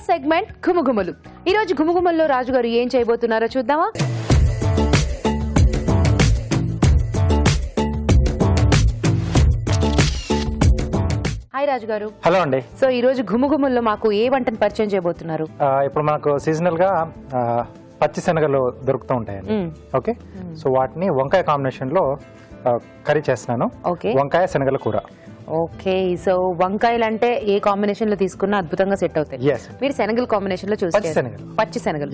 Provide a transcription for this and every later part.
First segment ఘుమఘుమలు. ఈ రోజు ఘుమఘుమల్లో రాజు గారు ఏం చేయబోతున్నారో చూద్దామా? హాయ్ రాజు గారు. హలో అండి. సో ఈ రోజు ఘుమఘుమల్లో మాకు ఏ వంటను పరిచయం చేయబోతున్నారు? ఇప్పుడు మనకు సీజనల్ గా పచ్చి శనగలు దొరుకుతూ ఉంటాయండి. ఓకే, సో వాటిని వంకాయ కాంబినేషన్ లో కర్రీ చేస్తున్నాను. వంకాయ శనగల కూర. ఓకే, సో వంకాయలు అంటే ఏ కాంబినేషన్ లో తీసుకున్నా అద్భుతంగా సెట్ అవుతాయి. మీరు శనగల కాంబినేషన్ లో చూస్తారు, పచ్చి శనగలు.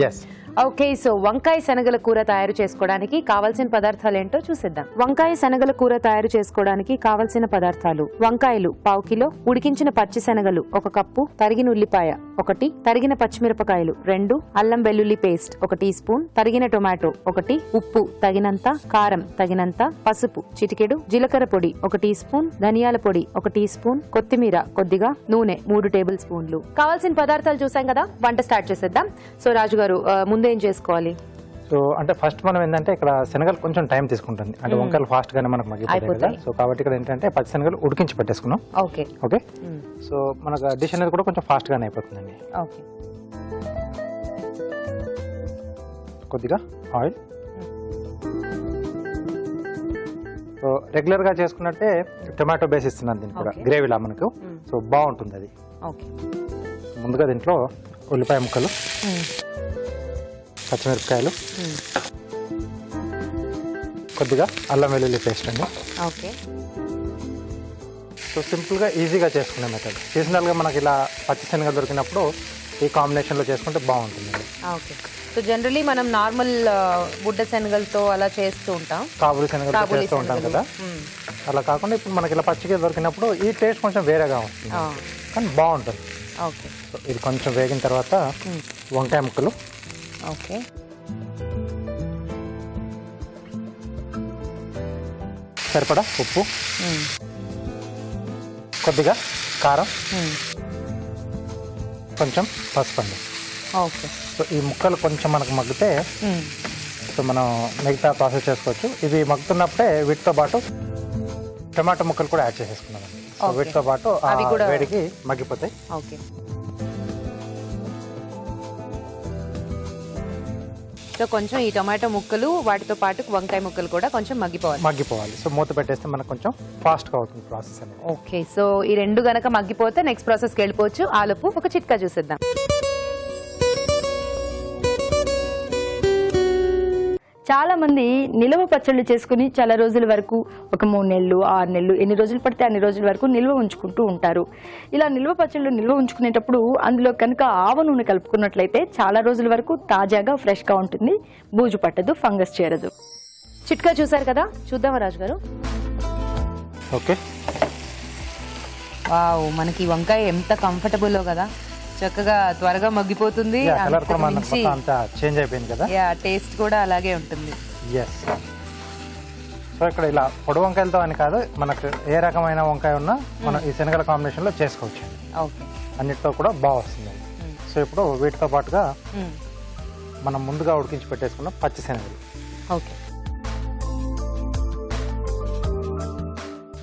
ఓకే, సో వంకాయ శనగల కూర తయారు చేసుకోవడానికి కావాల్సిన పదార్థాలు ఏంటో చూసేద్దాం. వంకాయ శనగల కూర తయారు చేసుకోవడానికి కావలసిన పదార్థాలు: వంకాయలు 1/2 కిలో, ఉడికించిన పచ్చి శనగలు 1 కప్పు, తరిగిన ఉల్లిపాయ 1, తరిగిన పచ్చిమిరపకాయలు 2, అల్లం వెల్లుల్లి పేస్ట్ 1 టీ స్పూన్, తరిగిన టొమాటో 1, ఉప్పు తగినంత, కారం తగినంత, పసుపు చిటికెడు, జీలకర్ర పొడి 1 టీ స్పూన్, ధనియాల పొడి 1 టీ స్పూన్, కొత్తిమీర కొద్దిగా, నూనె 3 టేబుల్ స్పూన్లు. కావాల్సిన పదార్థాలు చూసాం కదా, వంట స్టార్ట్ చేసేద్దాం. సో రాజు గారు ముందేం చేసుకోవాలి? సో అంటే ఫస్ట్ మనం ఏంటంటే ఇక్కడ శనగలు కొంచెం టైం తీసుకుంటుంది, అంటే వంకాయలు ఫాస్ట్ గానే మనకు మగ్గిపోతాయి కదా. సో కాబట్టి ఇక్కడ ఏంటంటే పచ్చి శనగలు ఉడికించి పెట్టేసుకున్నాం. ఓకే ఓకే, సో మనకు డిష్ అనేది కూడా కొంచెం ఫాస్ట్ గానే అయిపోతుందండి. ఓకే, కొద్దిగా ఆయిల్. సో రెగ్యులర్ గా చేసుకున్నట్టే టొమాటో బేస్ ఇస్తున్నాను దీనికి కూడా, గ్రేవీలా మనకు. సో బాగుంటుంది అది. ముందుగా దీంట్లో ఉల్లిపాయ ముక్కలు, పచ్చిమిరపకాయలు, కొద్దిగా అల్లం వెల్లుల్లి పేస్ట్ అండి. సో సింపుల్గా ఈజీగా చేసుకునే మెథడ్. సీజనల్గా మనకి ఇలా పచ్చి శనగలు దొరికినప్పుడు ఈ కాంబినేషన్లో చేసుకుంటే బాగుంటుంది. ఓకే, సో జనరలీ మనం నార్మల్ బుడ్డ శనగలతో అలా చేస్తూ ఉంటాం, కాబూలి శనగలతో చేస్తూ ఉంటాం కదా. అలా కాకుండా ఇప్పుడు మనకి ఇలా పచ్చిగా దొరికినప్పుడు ఈ టేస్ట్ కొంచెం వేరేగా ఉంటుంది, కానీ బాగుంటుంది. ఓకే, సో ఇది కొంచెం వేగిన తర్వాత వంకాయ ముక్కలు. ఓకే, సరిపడా ఉప్పు, కొద్దిగా కారం, కొంచెం పసుపు అండి. ఓకే, సో ఈ ముక్కలు కొంచెం మనకు మగ్గితే సో మనం మిగతా ప్రాసెస్ చేసుకోవచ్చు. ఇవి మగ్గుతున్నప్పుడే వీటితో పాటు టమాటో ముక్కలు కూడా యాడ్ చేసేసుకున్నాం. సో వీటితో పాటు వేడికి మగ్గిపోతాయి. ఓకే, సో కొంచెం ఈ టొమాటో ముక్కలు వాటితో పాటు వంకాయ ముక్కలు కూడా కొంచెం మగ్గిపోవాలి. సో మూత పెట్టేస్తే మనకు కొంచెం ఫాస్ట్ గా అవుతుంది ప్రాసెస్ అనేది. ఓకే, సో ఈ రెండు గనక మగ్గిపోతే నెక్స్ట్ ప్రాసెస్ కి వెళ్ళిపోవచ్చు. ఆలోపు ఒక చిట్కా చూసేద్దాం. చాలా మంది నిల్వ పచ్చళ్ళు చేసుకుని చాలా రోజుల వరకు, ఒక 3 నెలలు 6 నెలలు, ఎన్ని రోజులు పడితే అన్ని రోజుల వరకు నిల్వ ఉంచుకుంటూ ఉంటారు. ఇలా నిల్వ పచ్చళ్ళు నిల్వ ఉంచుకునేటప్పుడు అందులో కనుక ఆవ నూనె కలుపుకున్నట్లయితే చాలా రోజుల వరకు తాజాగా ఫ్రెష్ గా ఉంటుంది, బూజు పట్టదు, ఫంగస్ చేరదు. చిట్కా చూసారు కదా, చూద్దామా రాజు గారు? ఓకే, వావ్, మనకి వంకాయ ఎంత కంఫర్టబుల్ కదా, చక్కగా త్వరగా మగ్గిపోతుంది. చేంజ్ అయిపోయింది కదా, టేస్ట్ కూడా అలాగే ఉంటుంది. సో ఇక్కడ ఇలా పొడి వంకాయలతో అని కాదు, మనకు ఏ రకమైన వంకాయ ఉన్నా మనం ఈ శనగల కాంబినేషన్ లో చేసుకోవచ్చు. ఓకే, అన్నిటితో కూడా బాగా వస్తుంది. సో ఇప్పుడు వీటితో పాటుగా మనం ముందుగా ఉడికించి పెట్టేసుకున్న పచ్చి శనగలు, ఓకే,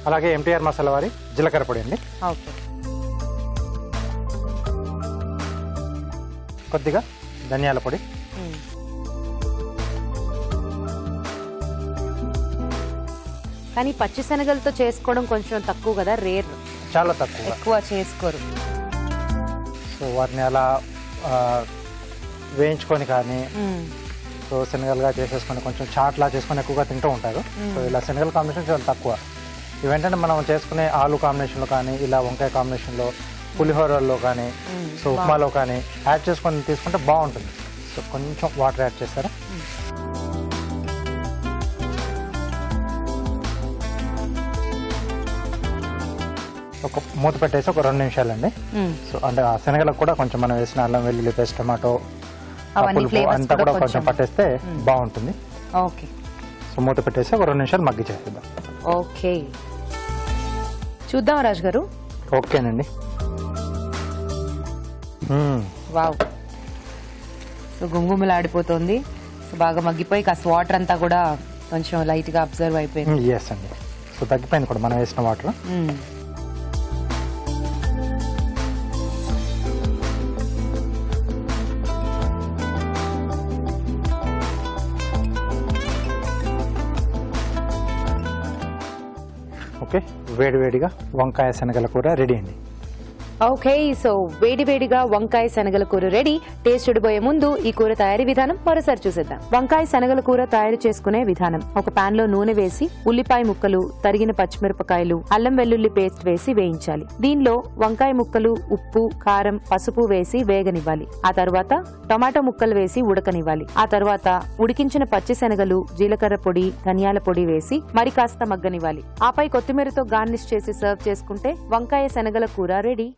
అలాగే MTR మసాలా వారి జీలకర్ర పొడి అండి. ఓకే, కొద్దిగా ధనియాల పొడి, కానీ పచ్చి శనగలతో చేసుకోవడం కొంచెం తక్కువ కదా, రేర్, చాలా తక్కువ, ఎక్కువ చేసుకోరు. సో వాటిని అలా వేయించుకొని కానీ సో శనగలుగా చేసేసుకొని కొంచెం చాట్లా చేసుకొని ఎక్కువగా తింటూ ఉంటారు. సో ఇలా శనగల కాంబినేషన్ చాలా తక్కువ. ఇవేంటంటే మనం చేసుకునే ఆలు కాంబినేషన్లో కానీ, ఇలా వంకాయ కాంబినేషన్లో, పులిహోరల్లో కానీ, సో ఉప్మాలో కానీ యాడ్ చేసుకొని తీసుకుంటే బాగుంటుంది. సో కొంచెం వాటర్ యాడ్ చేస్తారా? ఒక మూత పెట్టేసి ఒక 2 నిమిషాలండి. సో అంటే ఆ శనగలకు కూడా కొంచెం మనం వేసిన అల్లం వెల్లుల్లి పేస్ట్, టమాటో, పులుపు అంతా కూడా కొంచెం పట్టేస్తే బాగుంటుంది. ఓకే, సో మూత పెట్టేసి ఒక 2 నిమిషాలు మగ్గి చేసేద్దాం. ఓకే, చూద్దాం రాజు గారు. ఓకేనండి. Wow, so గుంగుమలాడిపోతుంది. సో బాగా మగ్గిపోయి కాస్త వాటర్ అంతా కూడా కొంచెం లైట్ గా అబ్జర్వ్ అయిపోయింది. ఎస్ అండి, సో తగ్గిపోయింది కూడా మనం వేసిన వాటర్. ఓకే, వేడివేడిగా వంకాయ శనగల కూర రెడీ అండి. ఓకే, సో వేడివేడిగా వంకాయ శనగల కూర రెడీ. టేస్ట్ చూడబోయే ముందు ఈ కూర తయారీ విధానం మరోసారి చూసేద్దాం. వంకాయ శనగల కూర తయారు చేసుకునే విధానం: ఒక పాన్ లో నూనె వేసి ఉల్లిపాయ ముక్కలు, తరిగిన పచ్చిమిరపకాయలు, అల్లం వెల్లుల్లి పేస్ట్ వేసి వేయించాలి. దీనిలో వంకాయ ముక్కలు, ఉప్పు, కారం, పసుపు వేసి వేగనివ్వాలి. ఆ తర్వాత టొమాటో ముక్కలు వేసి ఉడకనివ్వాలి. ఆ తర్వాత ఉడికించిన పచ్చి శనగలు, జీలకర్ర పొడి, ధనియాల పొడి వేసి మరి కాస్త మగ్గనివ్వాలి. ఆపై కొత్తిమీరతో గార్నిష్ చేసి సర్వ్ చేసుకుంటే వంకాయ శనగల కూర రెడీ.